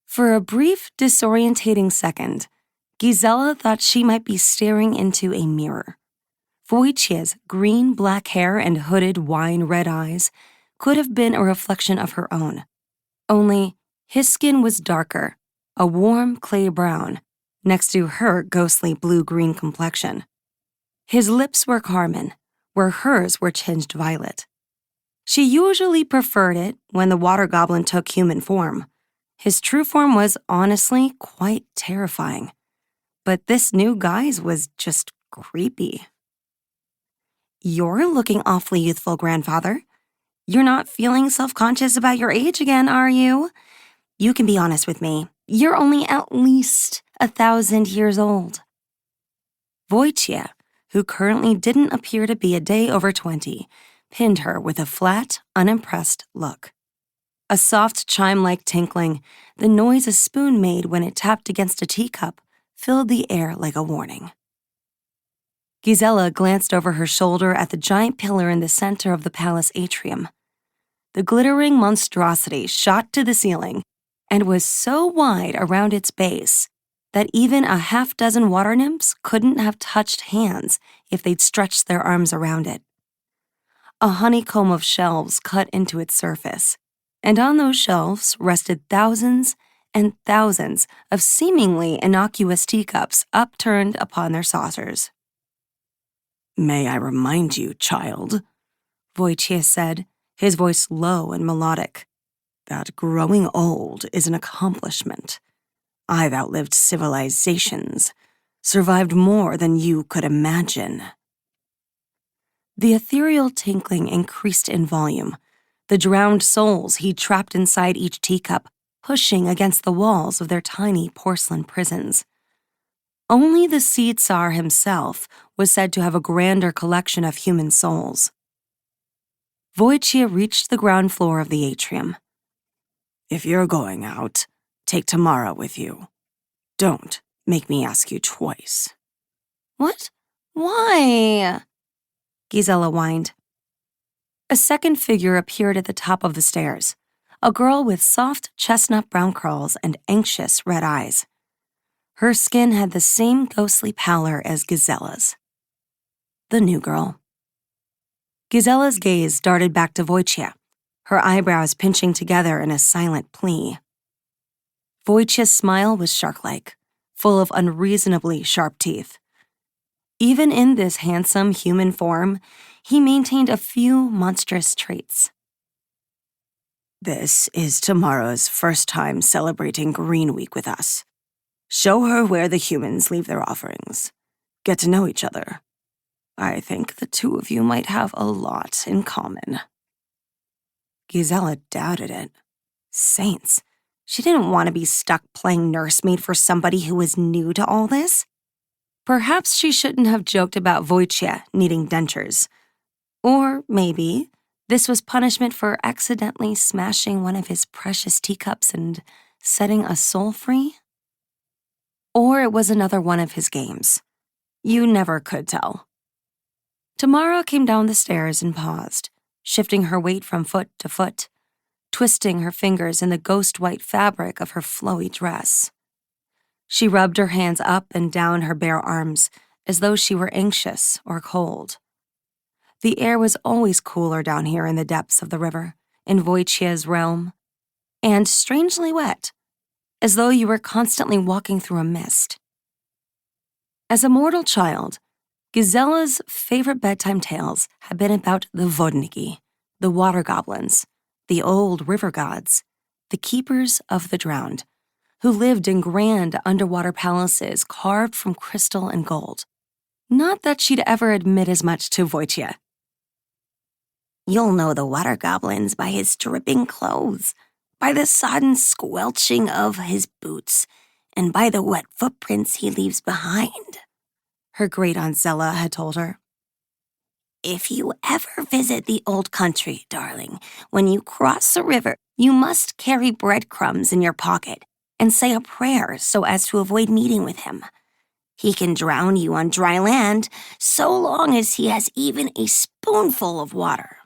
For a brief, disorientating second, Gisela thought she might be staring into a mirror. Wojciech's green-black hair and hooded wine-red eyes could have been a reflection of her own. Only his skin was darker, a warm clay brown, next to her ghostly blue-green complexion. His lips were carmine, where hers were tinged violet. She usually preferred it when the water goblin took human form. His true form was honestly quite terrifying. But this new guy's was just creepy. "You're looking awfully youthful, grandfather. You're not feeling self-conscious about your age again, are you? You can be honest with me. You're only at least 1,000 years old." Wojciech, who currently didn't appear to be a day over 20, pinned her with a flat, unimpressed look. A soft chime-like tinkling, the noise a spoon made when it tapped against a teacup, filled the air like a warning. Gisela glanced over her shoulder at the giant pillar in the center of the palace atrium. The glittering monstrosity shot to the ceiling and was so wide around its base that even a half-dozen water nymphs couldn't have touched hands if they'd stretched their arms around it. A honeycomb of shelves cut into its surface, and on those shelves rested thousands and thousands of seemingly innocuous teacups upturned upon their saucers. "May I remind you, child," Wojciech said, his voice low and melodic, "that growing old is an accomplishment. I've outlived civilizations, survived more than you could imagine." The ethereal tinkling increased in volume, the drowned souls he trapped inside each teacup pushing against the walls of their tiny porcelain prisons. Only the seed Tsar himself was said to have a grander collection of human souls. Wojciech reached the ground floor of the atrium. "If you're going out, take Tamara with you. Don't make me ask you twice." "What? Why?" Gisela whined. A second figure appeared at the top of the stairs, a girl with soft chestnut brown curls and anxious red eyes. Her skin had the same ghostly pallor as Gisela's. The new girl. Gisela's gaze darted back to Wojciech, her eyebrows pinching together in a silent plea. Wojciech's smile was shark-like, full of unreasonably sharp teeth. Even in this handsome human form, he maintained a few monstrous traits. "This is Tamara's first time celebrating Green Week with us. Show her where the humans leave their offerings. Get to know each other. I think the two of you might have a lot in common." Gisela doubted it. Saints. She didn't want to be stuck playing nursemaid for somebody who was new to all this. Perhaps she shouldn't have joked about Wojciech needing dentures. Or maybe this was punishment for accidentally smashing one of his precious teacups and setting a soul free. Or it was another one of his games. You never could tell. Tamara came down the stairs and paused, shifting her weight from foot to foot, twisting her fingers in the ghost-white fabric of her flowy dress. She rubbed her hands up and down her bare arms as though she were anxious or cold. The air was always cooler down here in the depths of the river, in Wojciech's realm, and strangely wet, as though you were constantly walking through a mist. As a mortal child, Gisela's favorite bedtime tales had been about the vodniki, the water goblins, the old river gods, the keepers of the drowned, who lived in grand underwater palaces carved from crystal and gold. Not that she'd ever admit as much to Wojciech. "You'll know the water goblins by his dripping clothes, by the sodden squelching of his boots, and by the wet footprints he leaves behind," her great-aunt Zella had told her. "If you ever visit the old country, darling, when you cross the river, you must carry breadcrumbs in your pocket and say a prayer so as to avoid meeting with him. He can drown you on dry land so long as he has even a spoonful of water."